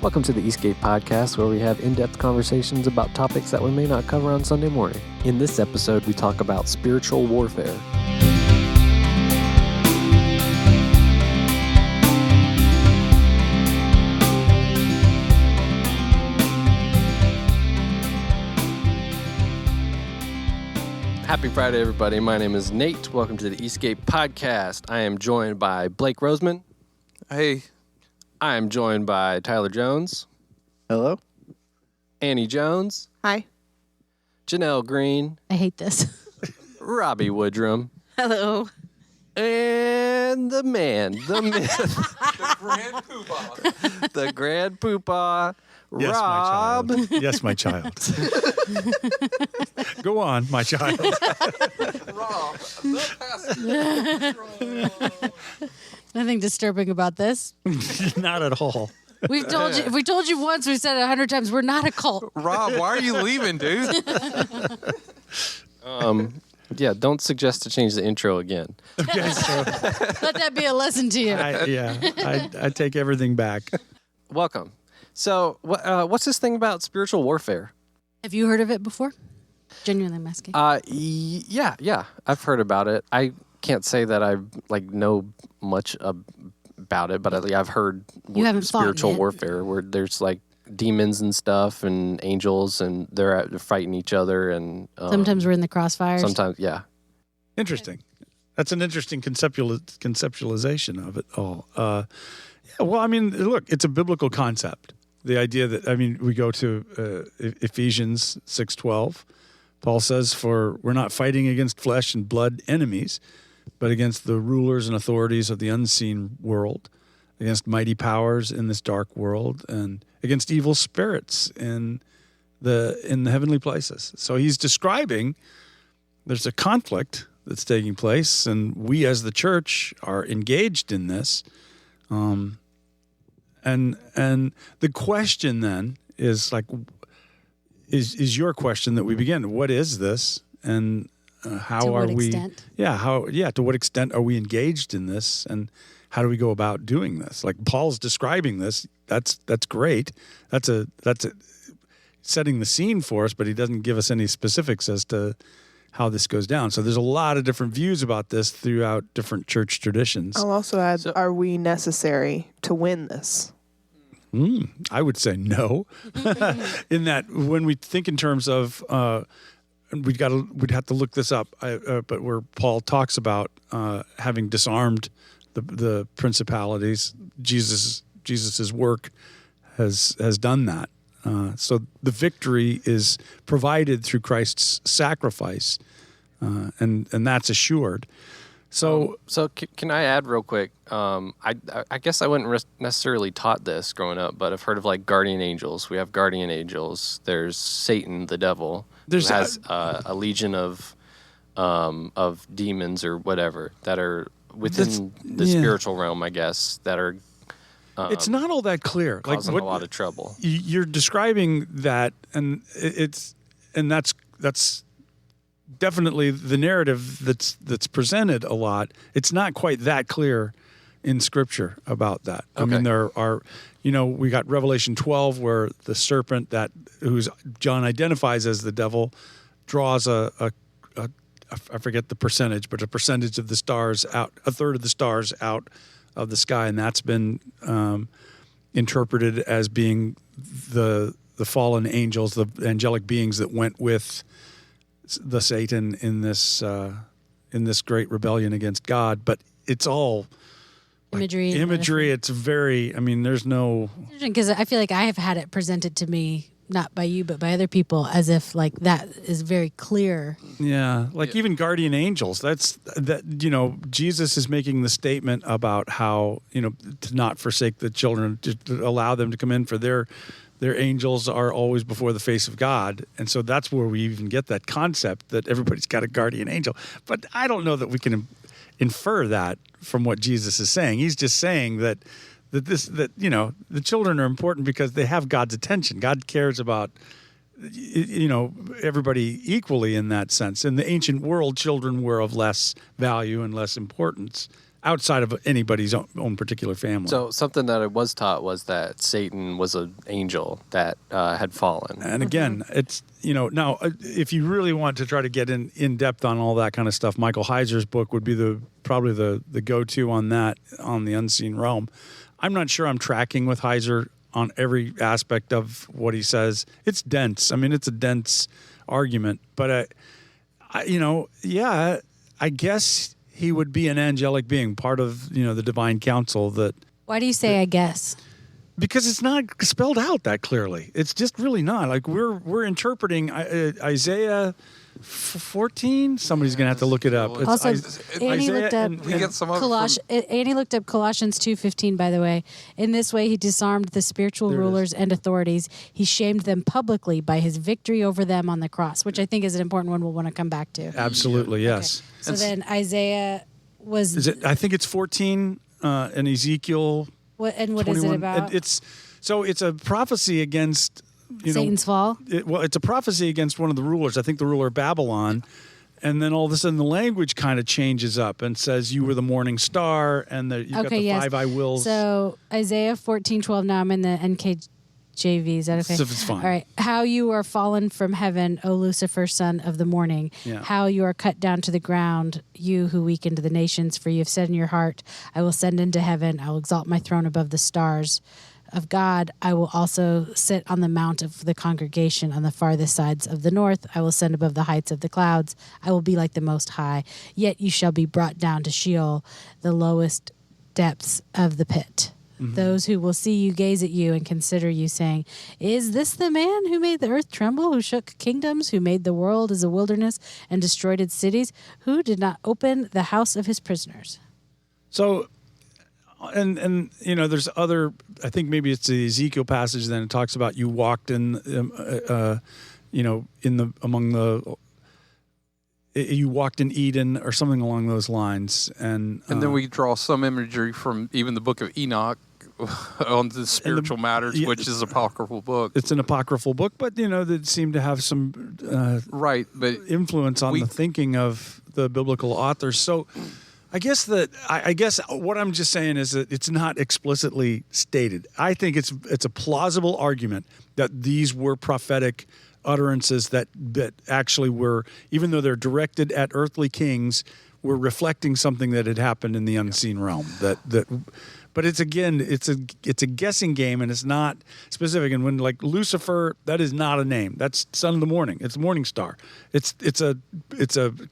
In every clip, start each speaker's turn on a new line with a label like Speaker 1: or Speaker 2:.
Speaker 1: Welcome to the egcfpodcast, where we have in-depth conversations about topics that we may not cover on Sunday morning. In this episode, we talk about spiritual warfare. Happy Friday, everybody. My name is Nate. Welcome to the Egcf Podcast. I am joined by Blake Roseman.
Speaker 2: Hey.
Speaker 1: I am joined by Tyler Jones.
Speaker 3: Hello.
Speaker 1: Annie Jones.
Speaker 4: Hi.
Speaker 1: Janelle Green.
Speaker 5: I hate this.
Speaker 1: Robbie Woodrum.
Speaker 4: Hello.
Speaker 1: And the man, the myth,
Speaker 2: The Grand Poobah.
Speaker 1: the Grand Poobah,
Speaker 3: Yes,
Speaker 1: Rob.
Speaker 3: my child. Yes, my child. Go on, my child.
Speaker 2: Rob, the pastor.
Speaker 5: Nothing disturbing about this.
Speaker 3: Not at all.
Speaker 5: We've told you. If we told you once, we've said it 100 times. We're not a cult.
Speaker 2: Rob, why are you leaving, dude?
Speaker 1: Yeah, don't suggest to change the intro again.
Speaker 3: Okay, so
Speaker 5: Let that be a lesson to you.
Speaker 3: I take everything back.
Speaker 1: Welcome. So, what's this thing about spiritual warfare?
Speaker 5: Have you heard of it before? Genuinely, I'm asking.
Speaker 1: Yeah, I've heard about it. I can't say that I know much about it, but I've heard
Speaker 5: You haven't fought
Speaker 1: spiritual
Speaker 5: yet.
Speaker 1: warfare where there's demons and stuff and angels and they're fighting each other and
Speaker 5: Sometimes we're in the crossfires.
Speaker 1: sometimes yeah.
Speaker 3: Interesting. That's an interesting conceptualization of it all. Yeah, well, I mean, look, it's a biblical concept. The idea that, we go to Ephesians 6:12. Paul says, "For we're not fighting against flesh and blood enemies, but against the rulers and authorities of the unseen world, against mighty powers in this dark world, and against evil spirits in the heavenly places." So he's describing there's a conflict that's taking place, and we as the church are engaged in this. And the question then is is your question that we begin. What is this, and how
Speaker 5: To
Speaker 3: are
Speaker 5: what
Speaker 3: we?
Speaker 5: extent?
Speaker 3: To what extent are we engaged in this, and how do we go about doing this? Like Paul's describing this. That's great. That's a setting the scene for us, but he doesn't give us any specifics as to how this goes down. So there's a lot of different views about this throughout different church traditions.
Speaker 4: I'll also add, are we necessary to win this?
Speaker 3: I would say no. In that, when we think in terms of, we'd have to look this up. But where Paul talks about having disarmed the principalities, Jesus's work has done that. So the victory is provided through Christ's sacrifice, and that's assured. So
Speaker 1: can I add real quick? I guess I wasn't necessarily taught this growing up, but I've heard of guardian angels. We have guardian angels. There's Satan, the devil, who has a legion of demons or whatever that are within the spiritual realm, I guess, that are.
Speaker 3: It's not all that clear.
Speaker 1: Causing a lot of trouble.
Speaker 3: You're describing that, and that's definitely the narrative that's presented a lot. It's not quite that clear in Scripture about that.
Speaker 1: Okay.
Speaker 3: I mean, there are, we got Revelation 12 where the serpent who's John identifies as the devil draws I forget the percentage, but a percentage of the stars out, a third of the stars out of the sky, and that's been interpreted as being the fallen angels, the angelic beings that went with the Satan in this great rebellion against God. But it's all
Speaker 5: Imagery.
Speaker 3: It's very. There's no.
Speaker 5: Because I feel like I have had it presented to me, not by you, but by other people, as if that is very clear.
Speaker 3: Yeah, even guardian angels. Jesus is making the statement about how to not forsake the children, to allow them to come in, for their angels are always before the face of God. And so that's where we even get that concept that everybody's got a guardian angel. But I don't know that we can infer that from what Jesus is saying. He's just saying that the children are important because they have God's attention. God cares about everybody equally in that sense. In the ancient world, children were of less value and less importance outside of anybody's own particular family.
Speaker 1: So something that I was taught was that Satan was an angel that had fallen.
Speaker 3: And again, it's, now if you really want to try to get in depth on all that kind of stuff, Michael Heiser's book would be probably the go-to on that, on the unseen realm. I'm not sure I'm tracking with Heiser on every aspect of what he says. It's dense. I mean, it's a dense argument, but I guess he would be an angelic being, part of, the divine council that.
Speaker 5: Why do you say I guess?
Speaker 3: Because it's not spelled out that clearly. It's just really not. Like we're interpreting Isaiah 14. Somebody's gonna have to look it up. It's
Speaker 5: Also, Annie
Speaker 3: Isaiah
Speaker 5: looked up
Speaker 2: We get some of it
Speaker 5: Annie looked up Colossians 2:15. By the way, in this way he disarmed the spiritual
Speaker 3: There it
Speaker 5: rulers and authorities. He shamed them publicly by his victory over them on the cross, which I think is an important one we'll want to come back to.
Speaker 3: absolutely yes.
Speaker 5: So then Isaiah was.
Speaker 3: Is it? I think it's 14 and Ezekiel.
Speaker 5: What is it
Speaker 3: 21.
Speaker 5: about?
Speaker 3: It's a prophecy against
Speaker 5: Satan's fall.
Speaker 3: It's a prophecy against one of the rulers. I think the ruler of Babylon. And then all of a sudden the language kind of changes up and says you were the morning star, and you've got the five I wills.
Speaker 5: So Isaiah 14:12. Now I'm in the NKJV. Is that okay?
Speaker 3: So it's fine.
Speaker 5: All right. How you are fallen from heaven, O Lucifer, son of the morning.
Speaker 3: Yeah.
Speaker 5: How you are cut down to the ground, you who weakened the nations. For you have said in your heart, I will send into heaven. I will exalt my throne above the stars of God. I will also sit on the mount of the congregation on the farthest sides of the north. I will send above the heights of the clouds. I will be like the Most High. Yet you shall be brought down to Sheol, the lowest depths of the pit. Mm-hmm. Those who will see you gaze at you and consider you, saying, is this the man who made the earth tremble, who shook kingdoms, who made the world as a wilderness and destroyed its cities, who did not open the house of his prisoners?
Speaker 3: So, and there's other, I think maybe it's the Ezekiel passage, then it talks about you walked you walked in Eden or something along those lines. And
Speaker 2: then we draw some imagery from even the book of Enoch on the spiritual matters, which is an apocryphal book.
Speaker 3: It's an apocryphal book, but, that seemed to have some
Speaker 2: right, but
Speaker 3: influence on the thinking of the biblical authors. So I guess what I'm just saying is that it's not explicitly stated. I think it's a plausible argument that these were prophetic utterances that actually were, even though they're directed at earthly kings, were reflecting something that had happened in the unseen realm. But it's a guessing game, and it's not specific. And when, like, Lucifer, that is not a name. That's son of the morning. It's morning star. It's a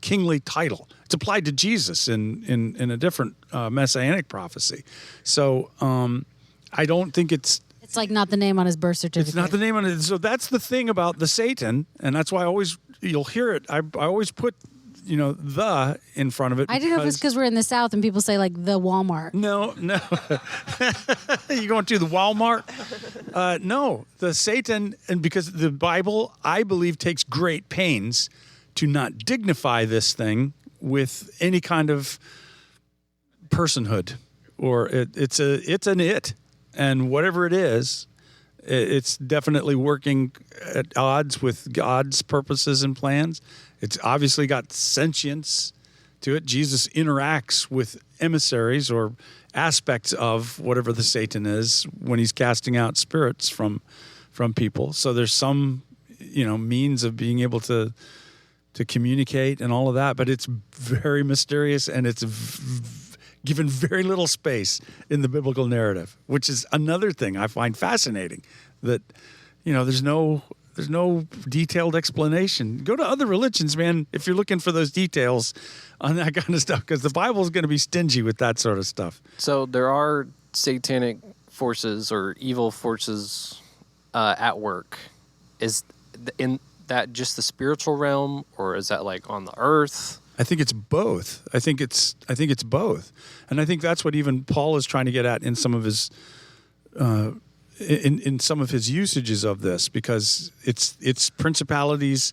Speaker 3: kingly title. It's applied to Jesus in a different messianic prophecy. So I don't think it's
Speaker 5: like not the name on his birth certificate.
Speaker 3: It's not the name on it. So that's the thing about the Satan, and that's why you'll hear it. I always put the in front of it.
Speaker 5: I didn't know if it's because we're in the South and people say like the Walmart.
Speaker 3: No. You going to the Walmart? No, the Satan, and because the Bible, I believe, takes great pains to not dignify this thing with any kind of personhood, or it's an it, and whatever it is, it's definitely working at odds with God's purposes and plans. It's obviously got sentience to it. Jesus interacts with emissaries or aspects of whatever the Satan is when he's casting out spirits from people. So there's some, means of being able to communicate and all of that, but it's very mysterious, and it's given very little space in the biblical narrative, which is another thing I find fascinating, that, there's no detailed explanation. Go to other religions, man, if you're looking for those details on that kind of stuff, because the Bible is going to be stingy with that sort of stuff.
Speaker 1: So there are satanic forces or evil forces at work. Is in that just the spiritual realm, or is that like on the earth?
Speaker 3: I think it's both. I think it's both, and I think that's what even Paul is trying to get at in some of his in some of his usages of this, because it's principalities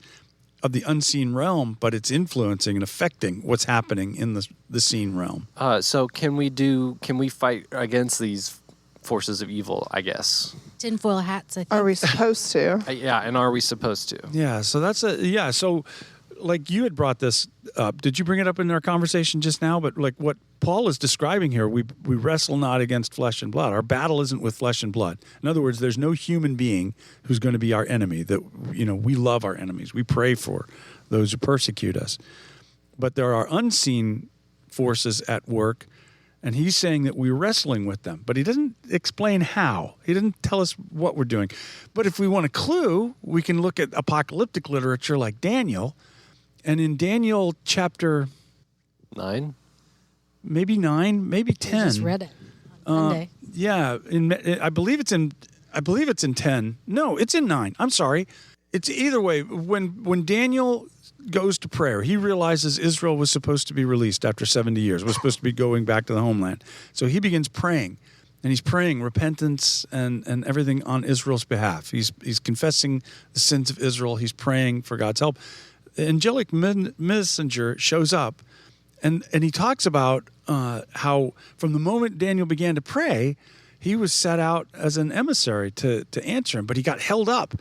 Speaker 3: of the unseen realm, but it's influencing and affecting what's happening in the seen realm.
Speaker 1: So can we fight against these forces of evil, I guess?
Speaker 5: Tinfoil hats, I think.
Speaker 4: Are we supposed to?
Speaker 1: Yeah, and are we supposed to?
Speaker 3: Yeah, so that's so like you had brought this up. Did you bring it up in our conversation just now? But like what Paul is describing here, we wrestle not against flesh and blood. Our battle isn't with flesh and blood. In other words, there's no human being who's going to be our enemy. That, you know, we love our enemies. We pray for those who persecute us. But there are unseen forces at work, and he's saying that we're wrestling with them. But he doesn't explain how. He doesn't tell us what we're doing. But if we want a clue, we can look at apocalyptic literature like Daniel. And in Daniel chapter
Speaker 1: 9,
Speaker 3: maybe 9, maybe 10.
Speaker 5: I just read it on Monday.
Speaker 3: Yeah, I believe it's in 10. No, it's in 9. I'm sorry. It's either way. When Daniel goes to prayer, he realizes Israel was supposed to be released after 70 years. Was supposed to be going back to the homeland. So he begins praying, and he's praying repentance and everything on Israel's behalf. He's confessing the sins of Israel. He's praying for God's help. The angelic messenger shows up, and he talks about how from the moment Daniel began to pray, he was set out as an emissary to answer him, but he got held up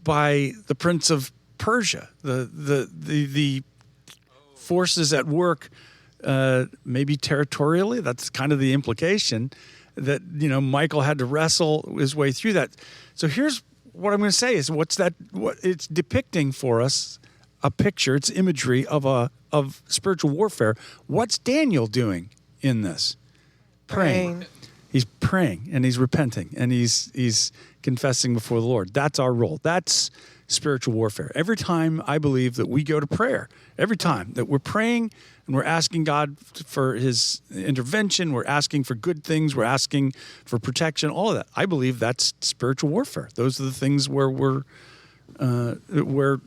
Speaker 3: by the prince of Persia, the forces at work, maybe territorially. That's kind of the implication that, you know, Michael had to wrestle his way through that. So here's what I'm going to say is what it's depicting for us, a picture, it's imagery of spiritual warfare. What's Daniel doing in this? Praying. He's praying and he's repenting and he's confessing before the Lord. That's our role. That's spiritual warfare. Every time I believe that we go to prayer, every time that we're praying and we're asking God for his intervention, we're asking for good things, we're asking for protection, all of that. I believe that's spiritual warfare. Those are the things where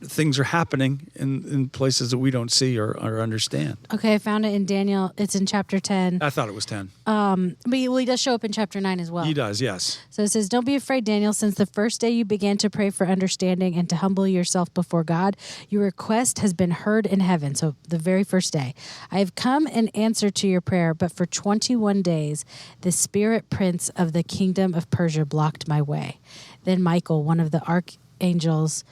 Speaker 3: things are happening in places that we don't see or understand.
Speaker 5: Okay, I found it in Daniel. It's in chapter 10.
Speaker 3: I thought it was 10.
Speaker 5: But he does show up in chapter 9 as well.
Speaker 3: He does, yes.
Speaker 5: So it says, "Don't be afraid, Daniel, since the first day you began to pray for understanding and to humble yourself before God, your request has been heard in heaven." So the very first day. "I have come in answer to your prayer, but for 21 days, the spirit prince of the kingdom of Persia blocked my way. Then Michael, one of the archangels,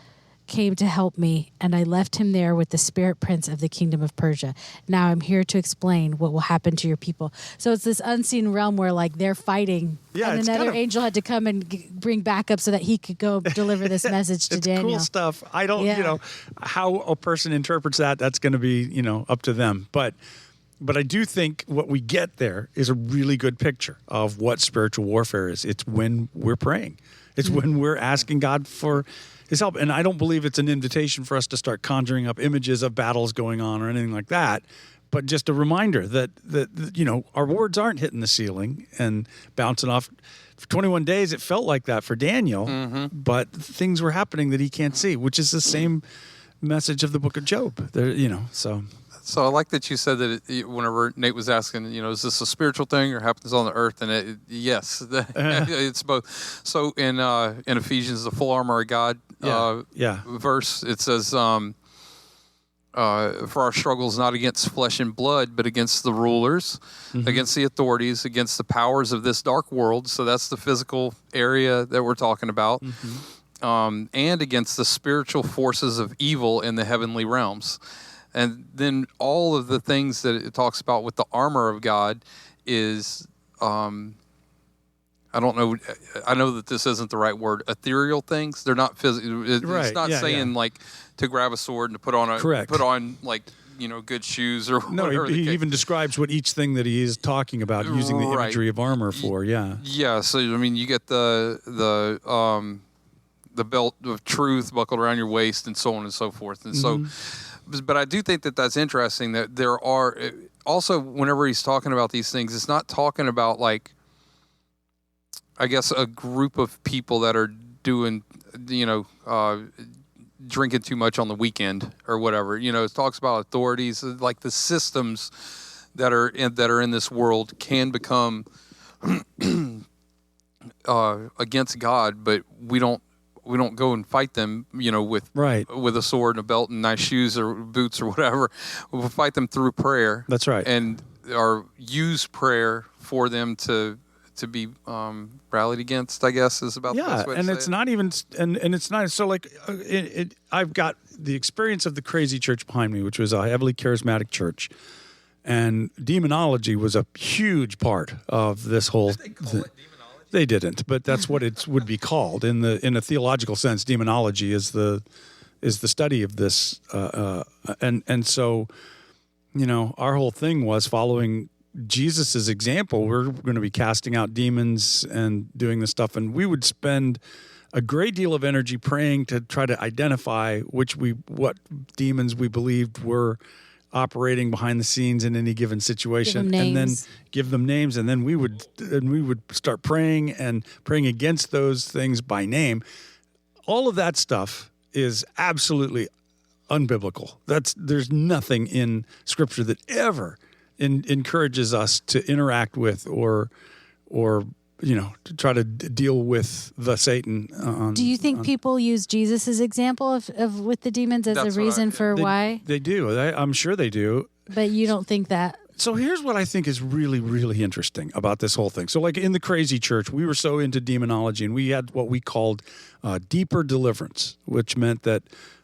Speaker 5: came to help me, and I left him there with the spirit prince of the kingdom of Persia. Now I'm here to explain what will happen to your people." So it's this unseen realm where like they're fighting,
Speaker 3: Yeah,
Speaker 5: and
Speaker 3: it's
Speaker 5: another
Speaker 3: kind of-
Speaker 5: angel had to come and bring backup so that he could go deliver this message to
Speaker 3: It's
Speaker 5: Daniel.
Speaker 3: cool stuff. I don't,
Speaker 5: Yeah.
Speaker 3: you know, how a person interprets that's going to be, you know, up to them. But I do think what we get there is a really good picture of what spiritual warfare is. It's when we're praying. It's when we're asking God for his help. And I don't believe it's an invitation for us to start conjuring up images of battles going on or anything like that. But just a reminder that you know, our words aren't hitting the ceiling and bouncing off. For 21 days, it felt like that for Daniel, but things were happening that he can't see, which is the same message of the book of Job. There, you know, so.
Speaker 2: So I like that you said that whenever Nate was asking, you know, is this a spiritual thing or happens on the earth? And yes, it's both. So in Ephesians, the full armor of God verse, it says, for our struggle is not against flesh and blood, but against the rulers, against the authorities, against the powers of this dark world. So that's the physical area that we're talking about. And against the spiritual forces of evil in the heavenly realms. And then all of the things that it talks about with the armor of God is, I don't know, I know that this isn't the right word, ethereal things. They're not physical. It's not saying like to grab a sword and to put on like, you know, good shoes or
Speaker 3: No,
Speaker 2: whatever.
Speaker 3: he even describes what each thing that he is talking about using the imagery of armor for,
Speaker 2: Yeah, so I mean, you get the belt of truth buckled around your waist and so on and so forth. And so, but I do think that that's interesting that there are also, whenever he's talking about these things, it's not talking about like, I guess, a group of people that are doing, you know, drinking too much on the weekend or whatever. You know, it talks about authorities, like the systems that are in this world can become against God, but we don't go and fight them, you know, with a sword and a belt and nice shoes or boots or whatever. We'll fight them through prayer.
Speaker 3: That's right.
Speaker 2: And or use prayer for them to to be rallied against, I guess, is about the best way to say
Speaker 3: it's
Speaker 2: it.
Speaker 3: not even, and it's not, so like, I've got the experience of the crazy church behind me, which was a heavily charismatic church. And demonology was a huge part of this whole.
Speaker 2: Did they call it demonology?
Speaker 3: They didn't, but that's what it would be called in a theological sense. Demonology is the study of this, and so, our whole thing was following Jesus's example. We're going to be casting out demons and doing this stuff, and we would spend a great deal of energy praying to try to identify what demons we believed were operating behind the scenes in any given situation, and then give them names, and then we would start praying against those things by name. All of that stuff is absolutely unbiblical. There's nothing in Scripture that ever encourages us to interact with or to try to deal with the Satan.
Speaker 5: Do you think people use Jesus' example of with the demons as a reason for why?
Speaker 3: They do. I'm sure they do.
Speaker 5: But you don't think that?
Speaker 3: So here's what I think is really, really interesting about this whole thing. So like in the crazy church, we were so into demonology, and we had what we called deeper deliverance, which meant that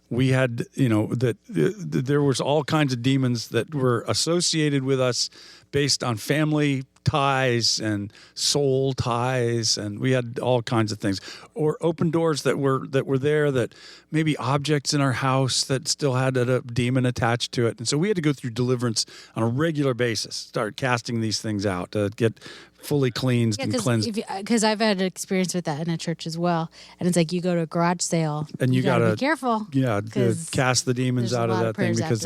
Speaker 3: we had, that there was all kinds of demons that were associated with us based on family ties and soul ties, and we had all kinds of things, or open doors that were there, that maybe objects in our house that still had a demon attached to it. And so we had to go through deliverance on a regular basis, start casting these things out to get fully cleansed and cleansed.
Speaker 5: Because I've had an experience with that in a church as well, and it's like you go to a garage sale
Speaker 3: and you gotta be
Speaker 5: careful.
Speaker 3: Yeah, to cast the demons out of that thing because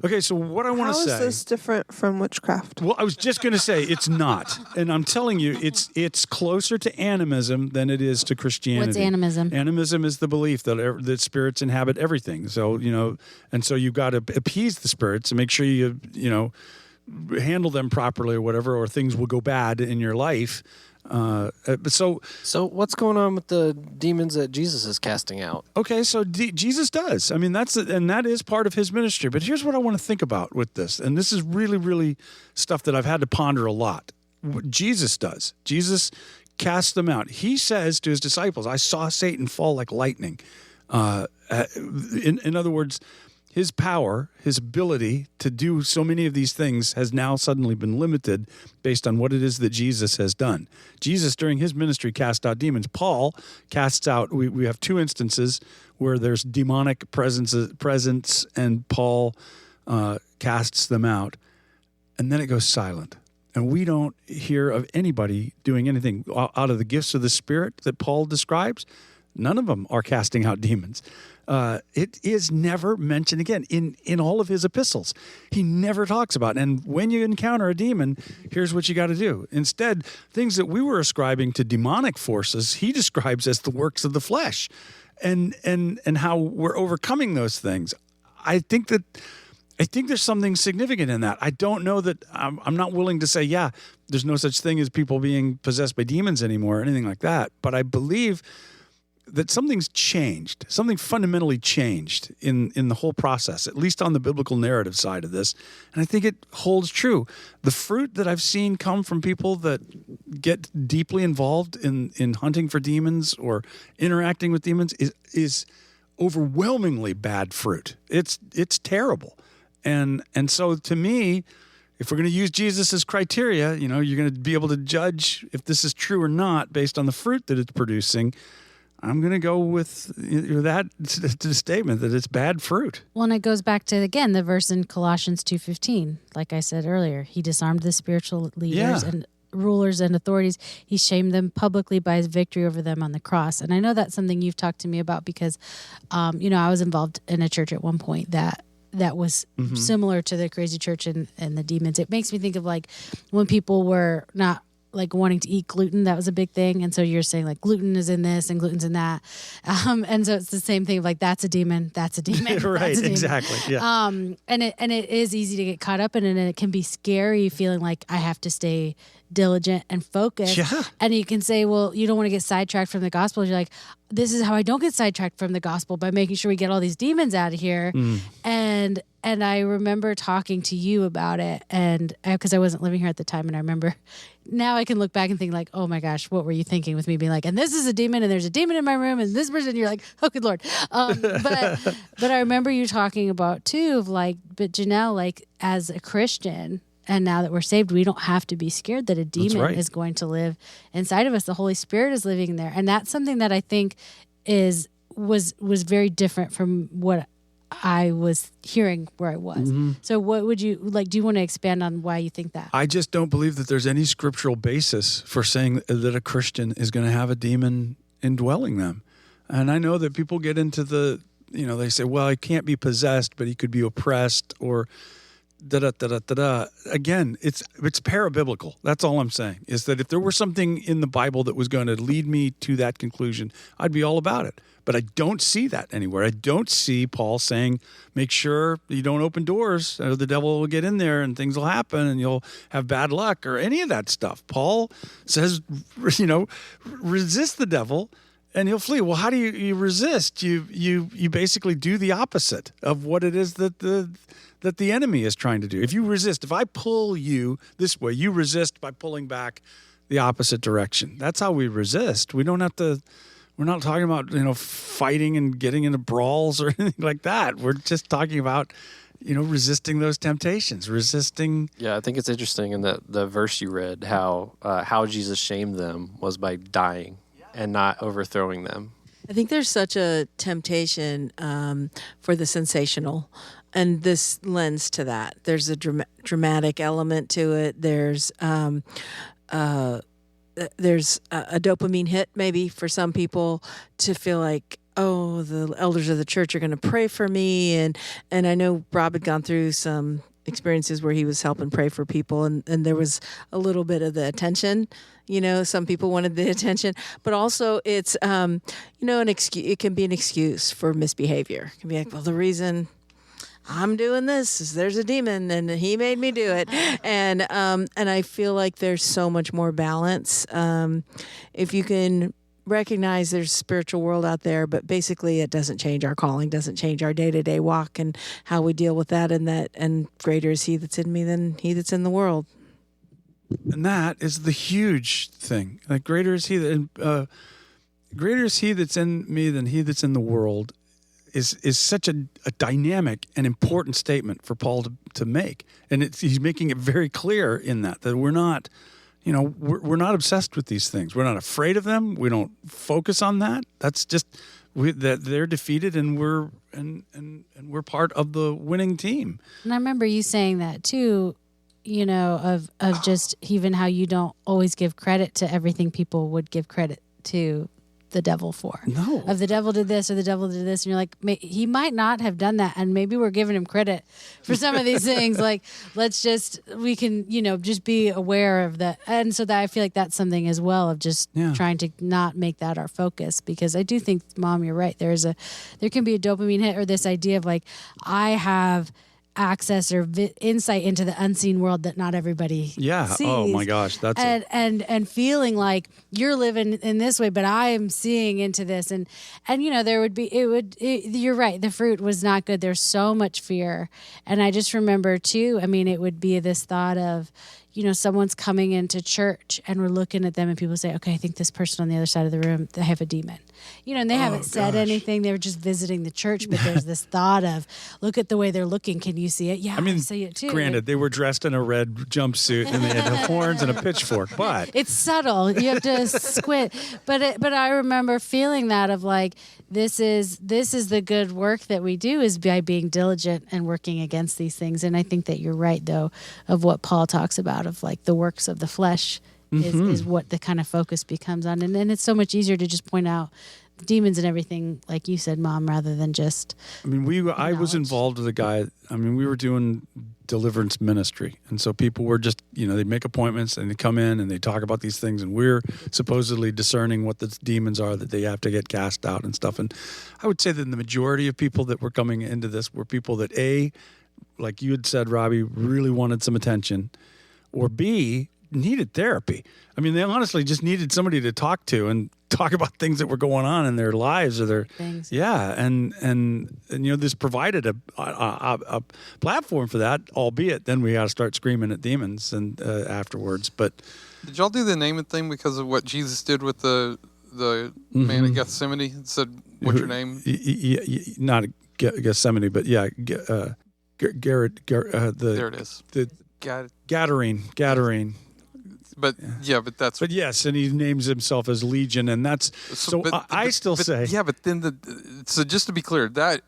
Speaker 3: Okay, so what I want to say.
Speaker 4: How is this different from witchcraft?
Speaker 3: Well, I was just going to say it's not, and I'm telling you, it's closer to animism than it is to Christianity.
Speaker 5: What's animism?
Speaker 3: Animism is the belief that spirits inhabit everything. So and so you've got to appease the spirits and make sure you handle them properly or whatever, or things will go bad in your life. So
Speaker 1: what's going on with the demons that Jesus is casting out?
Speaker 3: Okay, so Jesus does. I mean, that is part of his ministry. But here's what I want to think about with this, and this is really, really stuff that I've had to ponder a lot. What Jesus does. Jesus casts them out. He says to his disciples, "I saw Satan fall like lightning." In other words, his power, his ability to do so many of these things has now suddenly been limited based on what it is that Jesus has done. Jesus, during his ministry, cast out demons. Paul casts out, we have two instances where there's demonic presence and Paul casts them out. And then it goes silent. And we don't hear of anybody doing anything out of the gifts of the Spirit that Paul describes. None of them are casting out demons. It is never mentioned again in all of his epistles. He never talks about it. And when you encounter a demon, here's what you got to do. Instead, things that we were ascribing to demonic forces, he describes as the works of the flesh, and how we're overcoming those things. I think there's something significant in that. I don't know that I'm not willing to say, yeah, there's no such thing as people being possessed by demons anymore or anything like that. But I believe that something's changed, something fundamentally changed in the whole process, at least on the biblical narrative side of this. And I think it holds true. The fruit that I've seen come from people that get deeply involved in hunting for demons or interacting with demons is overwhelmingly bad fruit. It's terrible. And so to me, if we're going to use Jesus as criteria, you're going to be able to judge if this is true or not based on the fruit that it's producing. I'm going to go with that statement that it's bad fruit.
Speaker 5: Well, and it goes back to, again, the verse in Colossians 2:15. Like I said earlier, he disarmed the spiritual leaders and rulers and authorities. He shamed them publicly by his victory over them on the cross. And I know that's something you've talked to me about because, I was involved in a church at one point that was similar to the crazy church and the demons. It makes me think of like when people were not like wanting to eat gluten. That was a big thing. And so you're saying like gluten is in this and gluten's in that. And so it's the same thing of like, that's a demon. That's a demon.
Speaker 3: Right.
Speaker 5: That's a demon.
Speaker 3: Exactly. Yeah.
Speaker 5: And it is easy to get caught up in it, and it can be scary feeling like I have to stay diligent and focused.
Speaker 3: Yeah.
Speaker 5: And you can say, well, you don't want to get sidetracked from the gospel. You're like, this is how I don't get sidetracked from the gospel, by making sure we get all these demons out of here. And I remember talking to you about it, and because I wasn't living here at the time, and I remember now I can look back and think like, oh my gosh, what were you thinking with me being like, and this is a demon, and there's a demon in my room, and this person, you're like, oh good Lord. But I remember you talking about too of like, but Janelle, like as a Christian, and now that we're saved, we don't have to be scared that a demon is going to live inside of us. The Holy Spirit is living there, and that's something that I think was very different from what I was hearing where I was. Mm-hmm. So what would you like? Do you want to expand on why you think that?
Speaker 3: I just don't believe that there's any scriptural basis for saying that a Christian is going to have a demon indwelling them. And I know that people get into they say, well, he can't be possessed, but he could be oppressed or da-da-da-da-da-da. Again, it's parabiblical. That's all I'm saying, is that if there were something in the Bible that was going to lead me to that conclusion, I'd be all about it. But I don't see that anywhere. I don't see Paul saying, make sure you don't open doors, or the devil will get in there and things will happen and you'll have bad luck or any of that stuff. Paul says, resist the devil and he'll flee. Well, how do you resist? You basically do the opposite of what it is that the enemy is trying to do. If you resist, if I pull you this way, you resist by pulling back the opposite direction. That's how we resist. We don't have to. We're not talking about fighting and getting into brawls or anything like that. We're just talking about resisting those temptations, resisting.
Speaker 1: Yeah, I think it's interesting in the verse you read how Jesus shamed them was by dying and not overthrowing them.
Speaker 6: I think there's such a temptation for the sensational, and this lends to that. There's a dramatic element to it. There's a dopamine hit maybe for some people to feel like, oh, the elders of the church are going to pray for me. And I know Rob had gone through some experiences where he was helping pray for people, and there was a little bit of the attention. Some people wanted the attention, but also it's, an excuse. It can be an excuse for misbehavior. It can be like, well, the reason I'm doing this is there's a demon and he made me do it. And I feel like there's so much more balance. If you can recognize there's a spiritual world out there, but basically it doesn't change our calling, doesn't change our day-to-day walk and how we deal with that, and greater is he that's in me than he that's in the world.
Speaker 3: And that is the huge thing. Like greater is he that's in me than he that's in the world is such a dynamic and important statement for Paul to make. And he's making it very clear in that we're not, we're not obsessed with these things. We're not afraid of them. We don't focus on that. That's just that they're defeated and we're part of the winning team.
Speaker 5: And I remember you saying that too, of just even how you don't always give credit to everything people would give credit to the devil for.
Speaker 3: No.
Speaker 5: Of the devil did this or the devil did this. And you're like, he might not have done that. And maybe we're giving him credit for some of these things. Like, we can, just be aware of that. And so that I feel like that's something as well of just trying to not make that our focus, because I do think, Mom, you're right. There can be a dopamine hit or this idea of like, I have access or insight into the unseen world that not everybody sees.
Speaker 3: Oh my gosh, that's
Speaker 5: and feeling like you're living in this way, but I am seeing into this, and there would be you're right, the fruit was not good. There's so much fear, and I just remember too. I mean, it would be this thought of, someone's coming into church and we're looking at them and people say, okay, I think this person on the other side of the room, they have a demon. And they haven't said anything. They were just visiting the church, but there's this thought of, look at the way they're looking. Can you see it? Yeah, I see it too.
Speaker 3: Granted, they were dressed in a red jumpsuit and they had horns and a pitchfork, but
Speaker 5: it's subtle. You have to squint. But I remember feeling that of like, this is the good work that we do is by being diligent and working against these things. And I think that you're right, though, of what Paul talks about of like the works of the flesh is what the kind of focus becomes on. And then it's so much easier to just point out the demons and everything, like you said, Mom, rather than just.
Speaker 3: I mean, I was involved with a guy. I mean, we were doing deliverance ministry. And so people were just, they'd make appointments and they come in and they talk about these things. And we're supposedly discerning what the demons are that they have to get cast out and stuff. And I would say that the majority of people that were coming into this were people that like you had said, Robbie, really wanted some attention, or B, needed therapy. I mean, they honestly just needed somebody to talk to and talk about things that were going on in their lives or their
Speaker 5: things.
Speaker 3: Yeah, and this provided a platform for that. Albeit, then we got to start screaming at demons and afterwards. But
Speaker 2: Did y'all do the naming thing because of what Jesus did with the man in Gethsemane? It said, "What's your name?"
Speaker 3: Not Gethsemane, but yeah, Garrett.
Speaker 2: There it is.
Speaker 3: The Gadarene.
Speaker 2: But but that's.
Speaker 3: But yes, and he names himself as Legion, and that's I still say.
Speaker 2: Yeah, but then so just to be clear, that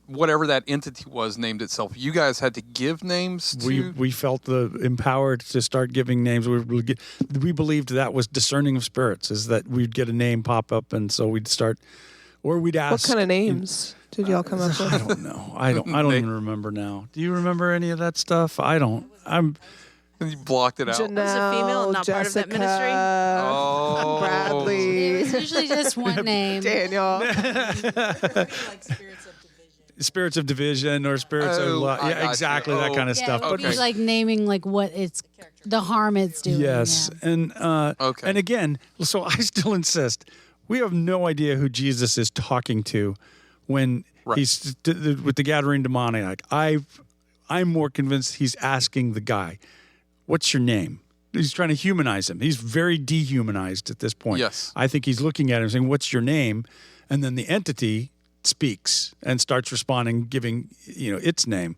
Speaker 2: whatever that entity was named itself, you guys had to give names to.
Speaker 3: We felt empowered to start giving names. We believed that was discerning of spirits, is that we'd get a name pop up, and so we'd start, or we'd ask.
Speaker 4: What kind of names did y'all come up with?
Speaker 3: I don't know. I don't even remember now. Do you remember any of that stuff? I don't.
Speaker 2: You blocked it out.
Speaker 4: Janelle,
Speaker 6: Was a female not
Speaker 4: Jessica,
Speaker 6: part of that ministry?
Speaker 2: Oh,
Speaker 4: Bradley,
Speaker 5: It's usually just one name.
Speaker 4: Daniel.
Speaker 3: Spirits of division or spirits of love.
Speaker 2: I
Speaker 3: Yeah,
Speaker 2: got
Speaker 3: exactly,
Speaker 2: you.
Speaker 3: that kind of
Speaker 5: Yeah,
Speaker 3: stuff.
Speaker 5: it would
Speaker 2: Okay.
Speaker 5: be like naming like what it's the harm it's doing.
Speaker 3: Yes,
Speaker 5: yeah.
Speaker 3: and
Speaker 2: Okay.
Speaker 3: and again, so I still insist, we have no idea who Jesus is talking to when he's with the Gadarene demoniac. I'm more convinced he's asking the guy, "What's your name?" He's trying to humanize him. He's very dehumanized at this point.
Speaker 2: Yes.
Speaker 3: I think he's looking at him saying, "What's your name?" And then the entity speaks and starts responding, giving its name.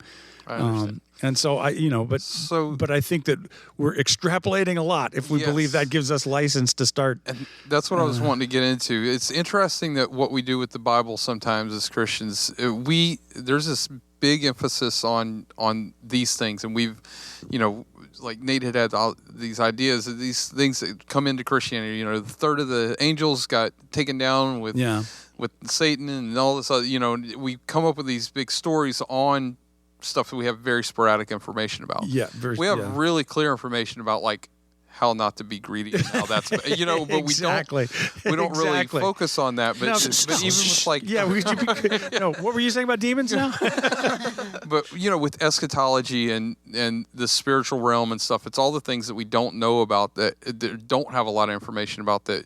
Speaker 2: I understand.
Speaker 3: And so but I think that we're extrapolating a lot if we believe that gives us license to start.
Speaker 2: And that's what I was wanting to get into. It's interesting that what we do with the Bible sometimes as Christians, there's this big emphasis on these things, and we've, like Nate had all these ideas of these things that come into Christianity. The third of the angels got taken down with Satan and all this other. We come up with these big stories on stuff that we have very sporadic information about.
Speaker 3: Yeah,
Speaker 2: we have really clear information about like how not to be greedy and how that's but
Speaker 3: Exactly.
Speaker 2: we don't really
Speaker 3: Exactly.
Speaker 2: focus on that. But even with like
Speaker 3: what were you saying about demons now?
Speaker 2: but with eschatology and the spiritual realm and stuff, it's all the things that we don't know about that don't have a lot of information about that.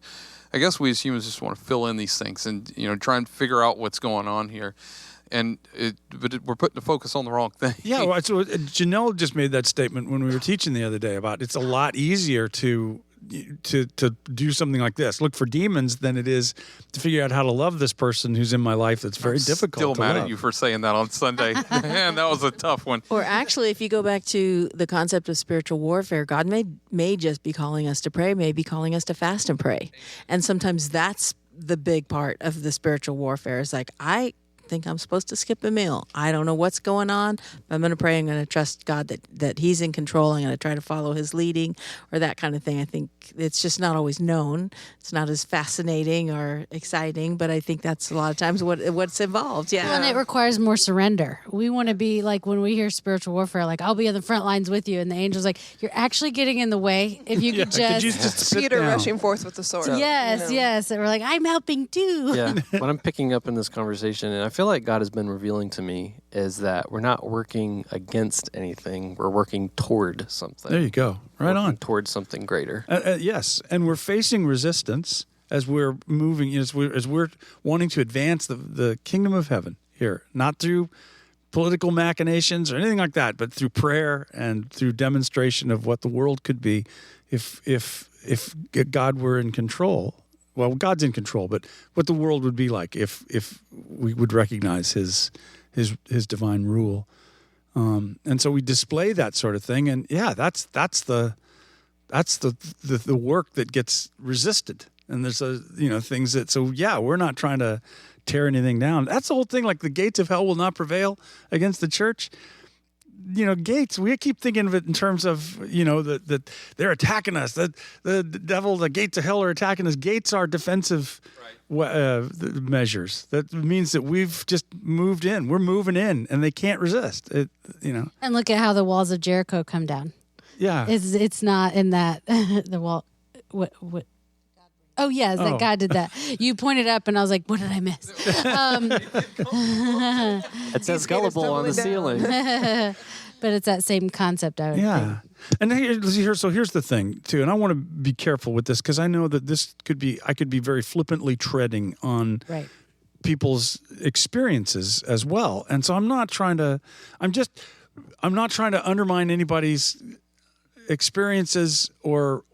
Speaker 2: I guess we as humans just want to fill in these things and try and figure out what's going on here. And we're putting the focus on the wrong thing.
Speaker 3: Yeah, well, so Janelle just made that statement when we were teaching the other day about it's a lot easier to do something like this, look for demons, than it is to figure out how to love this person who's in my life that's very difficult.
Speaker 2: Still
Speaker 3: to
Speaker 2: mad
Speaker 3: love.
Speaker 2: at you for saying that on Sunday. Man, that was a tough one.
Speaker 6: Or actually, if you go back to the concept of spiritual warfare, God may just be calling us to pray, may be calling us to fast and pray. And sometimes that's the big part of the spiritual warfare. Is like, I think I'm supposed to skip a meal. I don't know what's going on, but I'm going to pray. I'm going to trust God that He's in control. I'm going to try to follow His leading, or that kind of thing. I think it's just not always known. It's not as fascinating or exciting, but I think that's a lot of times what's involved. Yeah,
Speaker 5: Well, and it requires more surrender. We want to be like, when we hear spiritual warfare, like, I'll be on the front lines with you, and the angel's like, you're actually getting in the way. If you could just
Speaker 3: sit
Speaker 4: Peter
Speaker 3: down?
Speaker 4: rushing forth with the sword.
Speaker 5: yes, and we're like, I'm helping too.
Speaker 1: Yeah. What I'm picking up in this conversation, and I feel like God has been revealing to me, is that we're not working against anything. We're working toward something.
Speaker 3: There you go. Right on.
Speaker 1: Towards something greater.
Speaker 3: Yes, and we're facing resistance as we're moving, as we're wanting to advance the kingdom of heaven here, not through political machinations or anything like that, but through prayer and through demonstration of what the world could be if God were in control. Well, God's in control, but what the world would be like if we would recognize His divine rule, and so we display that sort of thing, and that's the work that gets resisted, and there's things that we're not trying to tear anything down. That's the whole thing. Like the gates of hell will not prevail against the church. Gates, we keep thinking of it in terms of, that they're attacking us, that the devil, the gates of hell are attacking us. Gates are defensive measures. That means that we've just moved in. We're moving in, and they can't resist it,
Speaker 5: And look at how the walls of Jericho come down.
Speaker 3: Yeah.
Speaker 5: It's not in that, the wall, what? Oh, yes, that God did that. You pointed up, and I was like, what did I miss?
Speaker 1: It says gullible on the ceiling.
Speaker 5: But it's that same concept, I would think.
Speaker 3: And here's the thing too, and I want to be careful with this because I know that I could be very flippantly treading on people's experiences as well, and so I'm not trying to undermine anybody's experiences, or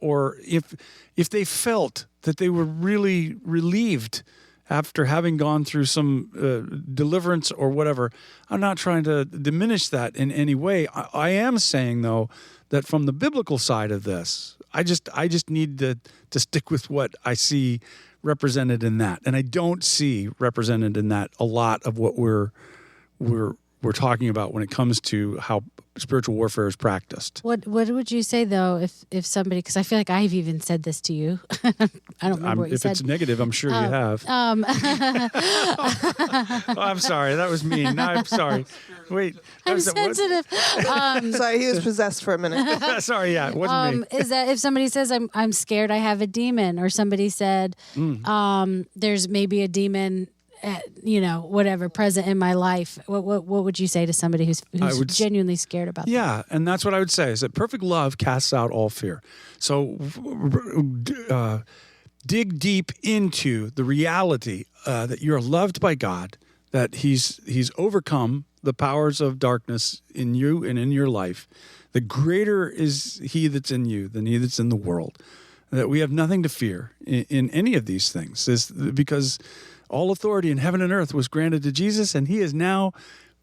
Speaker 3: if they felt that they were really relieved after having gone through some deliverance or whatever. I'm not trying to diminish that in any way. I am saying, though, that from the biblical side of this, I just need to stick with what I see represented in that, and I don't see represented in that a lot of what we're talking about when it comes to how spiritual warfare is practiced.
Speaker 5: What would you say though if somebody, because I feel like I've even said this to you. I don't remember what you
Speaker 3: if
Speaker 5: said.
Speaker 3: it's negative, I'm sure you have. Oh, I'm sorry, that was mean. No, I'm sorry. Wait,
Speaker 5: I'm sensitive.
Speaker 4: Sorry, he was possessed for a minute.
Speaker 3: Sorry, yeah, it wasn't me.
Speaker 5: Is that if somebody says I'm scared, I have a demon, or somebody said there's maybe a demon, whatever present in my life. What would you say to somebody who's genuinely scared about that?
Speaker 3: Yeah, and that's what I would say, is that perfect love casts out all fear. So dig deep into the reality that you're loved by God, that He's overcome the powers of darkness in you and in your life. The greater is He that's in you than he that's in the world. That we have nothing to fear in any of these things, is because all authority in heaven and earth was granted to Jesus, and He has now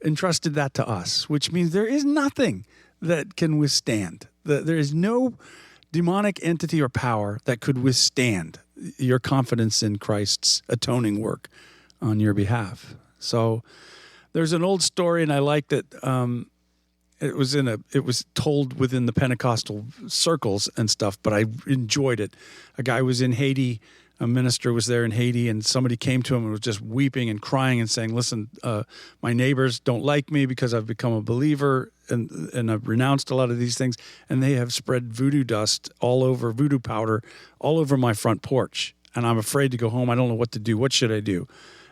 Speaker 3: entrusted that to us, which means there is nothing that can withstand. There is no demonic entity or power that could withstand your confidence in Christ's atoning work on your behalf. So there's an old story, and I like that it was told within the Pentecostal circles and stuff, but I enjoyed it. A guy was in Haiti. A minister was there in Haiti, and somebody came to him and was just weeping and crying and saying, listen, my neighbors don't like me because I've become a believer and I've renounced a lot of these things, and they have spread voodoo dust all over, voodoo powder all over my front porch, and I'm afraid to go home. I don't know what to do. What should I do?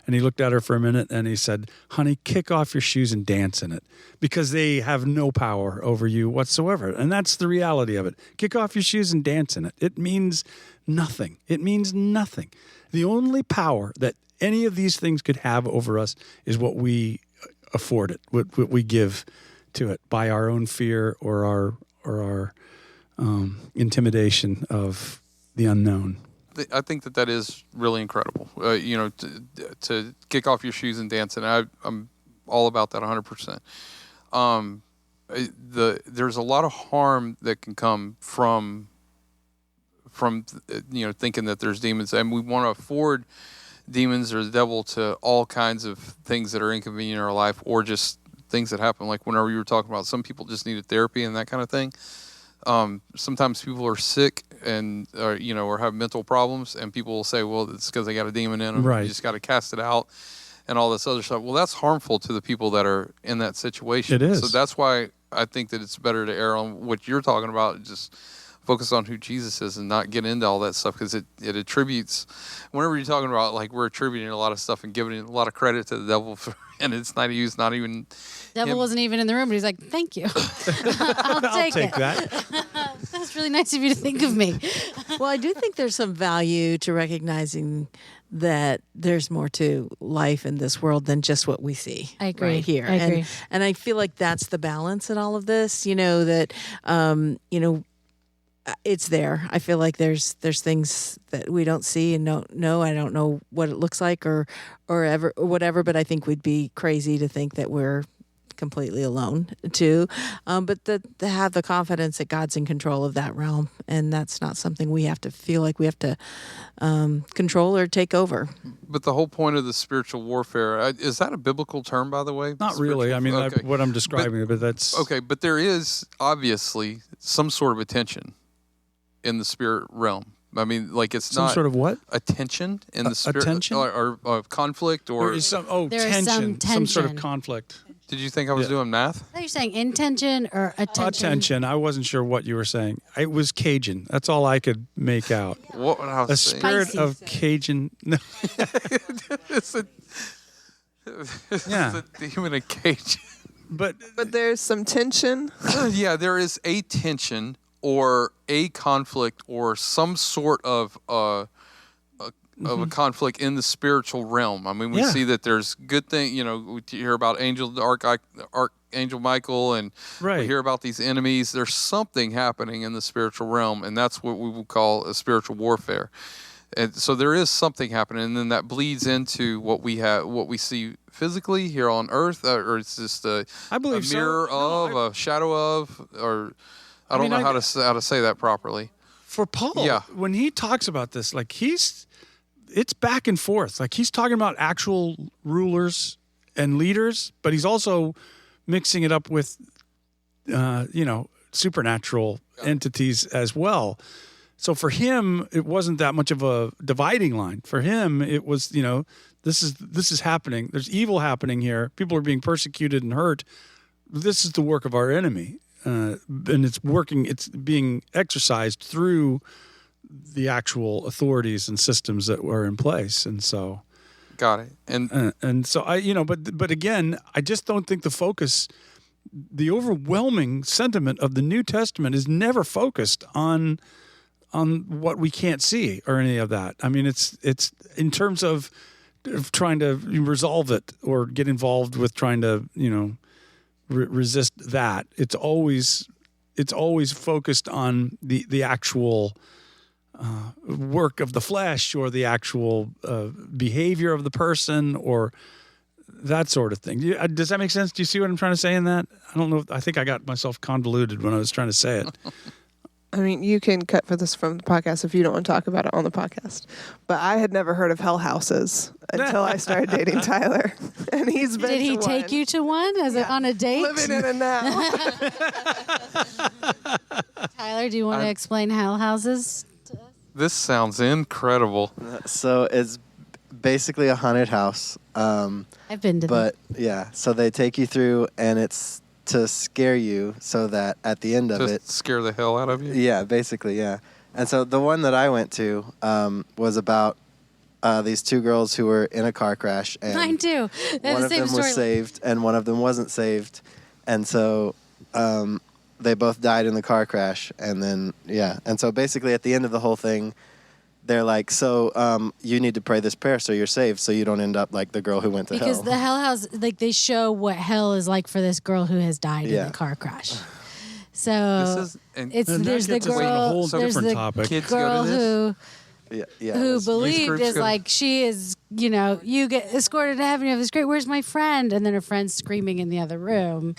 Speaker 3: And he looked at her for a minute and he said, honey, kick off your shoes and dance in it, because they have no power over you whatsoever. And that's the reality of it. Kick off your shoes and dance in it. It means nothing. It means nothing. The only power that any of these things could have over us is what we afford it, what we give to it by our own fear or our intimidation of the unknown.
Speaker 2: I think that is really incredible. To kick off your shoes and dance, and I'm all about that 100%. There's a lot of harm that can come from thinking that there's demons, and we want to afford demons or the devil to all kinds of things that are inconvenient in our life, or just things that happen. Like whenever you were talking about, some people just needed therapy and that kind of thing. Sometimes people are sick and or have mental problems, and people will say, well, it's because they got a demon in them.
Speaker 3: Right.
Speaker 2: You just got to cast it out and all this other stuff. Well, that's harmful to the people that are in that situation.
Speaker 3: It is.
Speaker 2: So that's why I think that it's better to err on what you're talking about, just focus on who Jesus is and not get into all that stuff, because it attributes, whenever you're talking about, like, we're attributing a lot of stuff and giving a lot of credit to the devil for, and it's not used, not even
Speaker 5: Devil wasn't even in the room, but he's like, thank you. I'll take
Speaker 3: that.
Speaker 5: That's really nice of you to think of me.
Speaker 6: Well, I do think there's some value to recognizing that there's more to life in this world than just what we see.
Speaker 5: I agree.
Speaker 6: Right here.
Speaker 5: I agree.
Speaker 6: And I feel like that's the balance in all of this, that, it's there. I feel like there's things that we don't see and don't know. I don't know what it looks like or ever or whatever, but I think we'd be crazy to think that we're completely alone too. But to have the confidence that God's in control of that realm, and that's not something we have to feel like we have to control or take over.
Speaker 2: But the whole point of the spiritual warfare, is that a biblical term, by the way?
Speaker 3: Not really. I mean,
Speaker 2: Okay.
Speaker 3: what I'm describing, but that's...
Speaker 2: Okay, but there is obviously some sort of attention in the spirit realm. I mean, like, it's
Speaker 3: some
Speaker 2: not
Speaker 3: sort of what?
Speaker 2: attention in the spirit,
Speaker 3: attention?
Speaker 2: or conflict, or
Speaker 3: There is some,
Speaker 5: There is
Speaker 3: tension,
Speaker 5: some
Speaker 3: sort of
Speaker 5: tension.
Speaker 3: conflict.
Speaker 2: did you think I was doing math?
Speaker 5: I thought you're saying intention or attention.
Speaker 3: Attention. I wasn't sure what you were saying. It was Cajun. That's all I could make out.
Speaker 2: What I
Speaker 3: A
Speaker 2: was saying?
Speaker 3: spirit
Speaker 5: Spicy.
Speaker 3: of Cajun. No.
Speaker 2: It's a
Speaker 3: Yeah.
Speaker 2: demon of cage.
Speaker 3: But
Speaker 4: there's some tension.
Speaker 2: Yeah, there is a tension or a conflict or some sort of a conflict in the spiritual realm. I mean, we
Speaker 3: Yeah.
Speaker 2: see that there's good thing. We hear about angels, Angel Michael, and
Speaker 3: Right.
Speaker 2: we hear about these enemies. There's something happening in the spiritual realm, and that's what we would call a spiritual warfare. And so there is something happening, and then that bleeds into what we see physically here on Earth, or it's just a
Speaker 3: believe so.
Speaker 2: mirror
Speaker 3: No,
Speaker 2: of, a shadow of, or I don't
Speaker 3: mean,
Speaker 2: know how to say that properly.
Speaker 3: For Paul,
Speaker 2: Yeah.
Speaker 3: when he talks about this, like it's back and forth. Like he's talking about actual rulers and leaders, but he's also mixing it up with, supernatural entities as well. So for him, it wasn't that much of a dividing line. For him, it was, this is happening. There's evil happening here. People are being persecuted and hurt. This is the work of our enemy. And it's working, it's being exercised through the actual authorities and systems that were in place. And so,
Speaker 2: got it.
Speaker 3: And so but again, I just don't think the overwhelming sentiment of the New Testament is never focused on what we can't see or any of that. I mean, it's in terms of trying to resolve it or get involved with trying to, resist that. It's always focused on the actual work of the flesh or the actual behavior of the person or that sort of thing. Does that make sense? Do you see what I'm trying to say in that? I don't know. I think I got myself convoluted when I was trying to say it.
Speaker 4: I mean, you can cut for this from the podcast if you don't want to talk about it on the podcast. But I had never heard of hell houses until I started dating Tyler, and he's been.
Speaker 5: Did he
Speaker 4: to
Speaker 5: take
Speaker 4: one.
Speaker 5: you to one on a date?
Speaker 4: Living in it now.
Speaker 5: Tyler, do you want to explain hell houses?
Speaker 2: This sounds incredible.
Speaker 7: So it's basically a haunted house.
Speaker 5: I've been to them.
Speaker 7: But yeah, so they take you through, and it's to scare you so that at the end of
Speaker 2: Just
Speaker 7: it,
Speaker 2: scare the hell out of you.
Speaker 7: yeah, basically, yeah. And so the one that I went to was about these two girls who were in a car crash, and
Speaker 5: Mine too. They're
Speaker 7: one
Speaker 5: the
Speaker 7: of
Speaker 5: same
Speaker 7: them
Speaker 5: story.
Speaker 7: was saved, and one of them wasn't saved, and so they both died in the car crash, and then and so basically at the end of the whole thing, they're like, so you need to pray this prayer so you're saved, so you don't end up like the girl who went to
Speaker 5: Because
Speaker 7: hell.
Speaker 5: the hell house, like they show what hell is like for this girl who has died in
Speaker 7: Yeah.
Speaker 5: the car crash. So
Speaker 2: This is
Speaker 5: it's
Speaker 3: And that
Speaker 5: there's the
Speaker 3: gets us on a
Speaker 5: girl,
Speaker 3: whole
Speaker 5: there's
Speaker 3: different
Speaker 5: the
Speaker 3: topic.
Speaker 2: Kids go
Speaker 5: girl
Speaker 2: to this?
Speaker 7: Yeah,
Speaker 5: who
Speaker 7: it's-
Speaker 5: believed
Speaker 2: groups
Speaker 5: is
Speaker 2: go-
Speaker 5: like she is, you get escorted to heaven. You have this great. Where's my friend? And then her friend's screaming in the other room.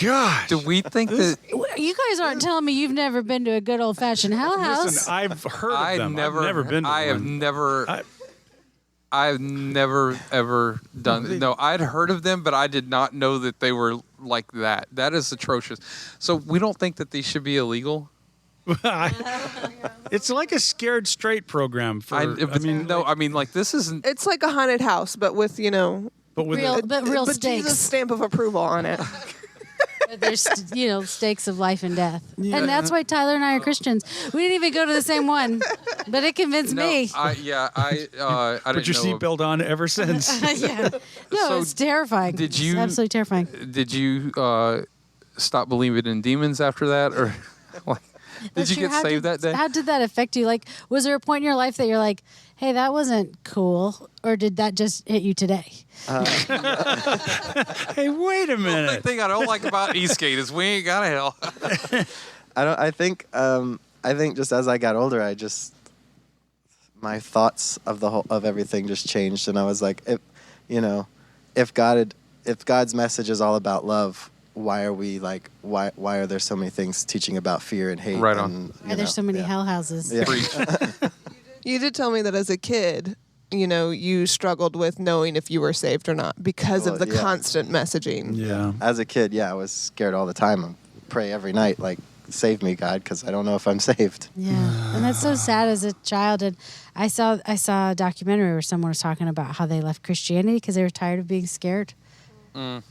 Speaker 3: Gosh.
Speaker 2: Do we think that?
Speaker 5: You guys aren't telling me you've never been to a good old fashioned hell house.
Speaker 3: Listen, I've heard of them. I've never been to
Speaker 2: I have
Speaker 3: one.
Speaker 2: never. I've never ever done. No, I'd heard of them, but I did not know that they were like that. That is atrocious. So we don't think that these should be illegal.
Speaker 3: It's like a scared straight program for.
Speaker 2: I mean, like this isn't.
Speaker 4: It's like a haunted house, but with
Speaker 3: but with
Speaker 5: real,
Speaker 3: a,
Speaker 5: but real
Speaker 4: but
Speaker 5: stakes.
Speaker 4: Jesus' stamp of approval on it.
Speaker 5: There's stakes of life and death, and that's why Tyler and I are Christians. We didn't even go to the same one, but it convinced me.
Speaker 2: I
Speaker 3: put
Speaker 2: didn't
Speaker 3: your
Speaker 2: know.
Speaker 3: seatbelt on ever since.
Speaker 5: Yeah. No,
Speaker 2: So
Speaker 5: it's terrifying.
Speaker 2: did
Speaker 5: It's
Speaker 2: you-
Speaker 5: absolutely terrifying.
Speaker 2: Did you stop believing in demons after that, or like, did
Speaker 5: That's
Speaker 2: you
Speaker 5: true.
Speaker 2: get saved that day?
Speaker 5: How did that affect you? Like, was there a point in your life that you're like, hey, that wasn't cool? Or did that just hit you today?
Speaker 3: Hey, wait a
Speaker 2: The only
Speaker 3: minute.
Speaker 2: thing I don't like about Eastgate is we ain't got a hell.
Speaker 7: I think just as I got older, my thoughts of everything just changed, and I was like, if God's message is all about love, why are there so many things teaching about fear and hate?
Speaker 2: Right on.
Speaker 7: And,
Speaker 5: Why there's so many hell houses?
Speaker 7: Yeah.
Speaker 2: Preach.
Speaker 4: You did tell me that as a kid, you struggled with knowing if you were saved or not because of
Speaker 7: Well,
Speaker 4: the
Speaker 7: yeah.
Speaker 4: constant messaging.
Speaker 3: Yeah.
Speaker 7: As a kid, I was scared all the time. I pray every night, like, save me, God, because I don't know if I'm saved.
Speaker 5: Yeah, and that's so sad as a child. And I saw a documentary where someone was talking about how they left Christianity because they were tired of being scared, and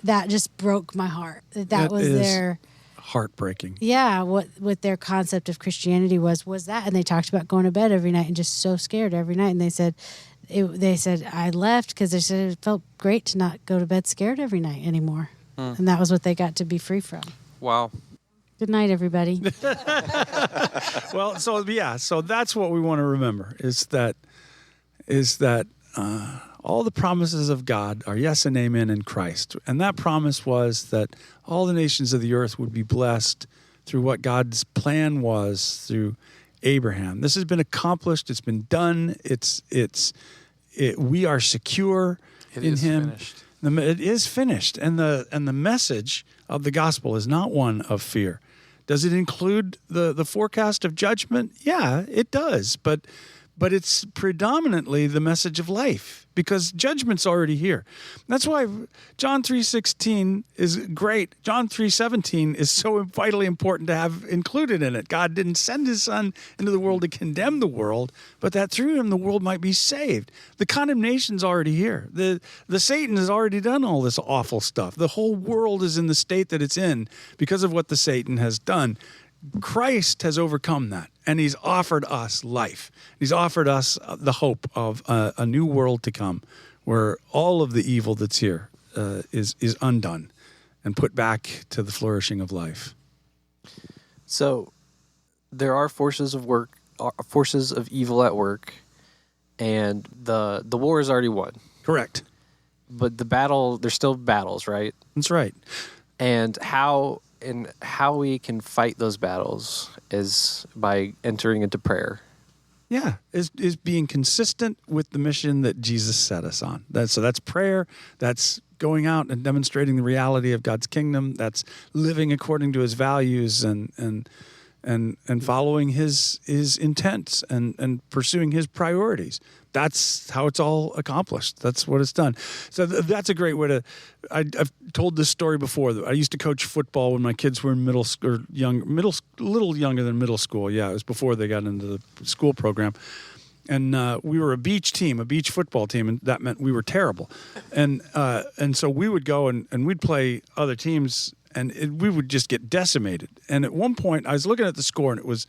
Speaker 5: that just broke my heart. That was
Speaker 3: is
Speaker 5: their
Speaker 3: heartbreaking.
Speaker 5: what their concept of Christianity was that, and they talked about going to bed every night and just so scared every night. And they said I left because they said it felt great to not go to bed scared every night anymore, and that was what they got to be free from.
Speaker 2: Wow.
Speaker 5: Good night, everybody.
Speaker 3: Well, so that's what we want to remember is that All the promises of God are yes and amen in Christ. And that promise was that all the nations of the earth would be blessed through what God's plan was through Abraham. This has been accomplished. It's been done. We are secure in Him.
Speaker 2: Finished.
Speaker 3: It is finished. And the message of the gospel is not one of fear. Does it include the forecast of judgment? Yeah, it does. But it's predominantly the message of life, because judgment's already here. That's why John 3:16 is great. John 3:17 is so vitally important to have included in it. God didn't send His Son into the world to condemn the world, but that through Him the world might be saved. The condemnation's already here. The Satan has already done all this awful stuff. The whole world is in the state that it's in because of what the Satan has done. Christ has overcome that, and He's offered us life. He's offered us the hope of a new world to come, where all of the evil that's here is undone and put back to the flourishing of life.
Speaker 1: So there are forces of evil at work, and the war is already won.
Speaker 3: Correct.
Speaker 1: But there's still battles, right?
Speaker 3: That's right.
Speaker 1: And how we can fight those battles is by entering into prayer.
Speaker 3: Yeah, is being consistent with the mission that Jesus set us on. So that's prayer. That's going out and demonstrating the reality of God's kingdom. That's living according to His values and following His intents and pursuing His priorities. That's how it's all accomplished. That's what it's done. So that's a great way to. I've told this story before. I used to coach football when my kids were in a little younger than middle school. Yeah, it was before they got into the school program. And we were a beach football team, and that meant we were terrible. And so we would go and we'd play other teams, and we would just get decimated. And at one point, I was looking at the score, and it was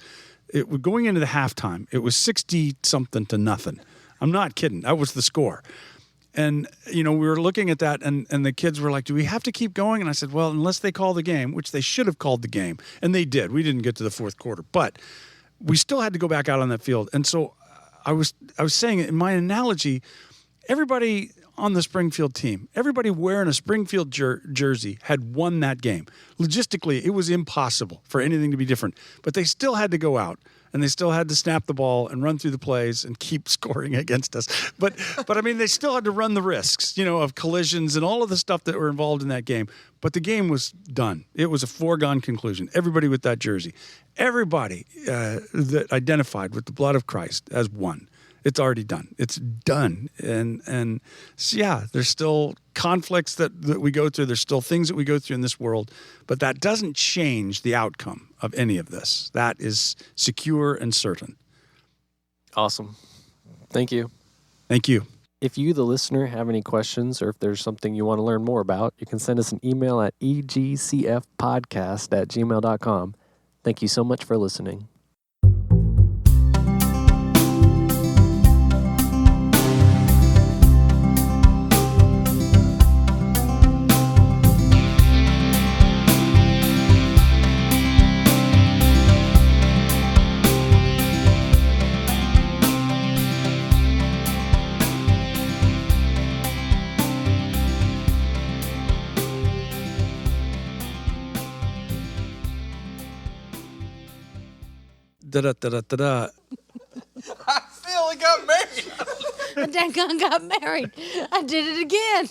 Speaker 3: going into the halftime. It was 60-something to nothing. I'm not kidding. That was the score. And, we were looking at that, and the kids were like, do we have to keep going? And I said, well, unless they call the game, which they should have called the game. And they did. We didn't get to the fourth quarter. But we still had to go back out on that field. And so I was saying, in my analogy, everybody on the Springfield team, everybody wearing a Springfield jersey had won that game. Logistically, it was impossible for anything to be different. But they still had to go out. And they still had to snap the ball and run through the plays and keep scoring against us. But I mean, they still had to run the risks, of collisions and all of the stuff that were involved in that game. But the game was done. It was a foregone conclusion. Everybody with that jersey, everybody that identified with the blood of Christ has won. It's already done. It's done. And so, yeah, there's still conflicts that we go through. There's still things that we go through in this world. But that doesn't change the outcome of any of this. That is secure and certain.
Speaker 1: Awesome. Thank you.
Speaker 3: Thank you.
Speaker 1: If you, the listener, have any questions, or if there's something you want to learn more about, you can send us an email at egcfpodcast@gmail.com. Thank you so much for listening.
Speaker 3: Da-da-da-da-da-da.
Speaker 2: I still got married.
Speaker 5: I done got married. I did it again.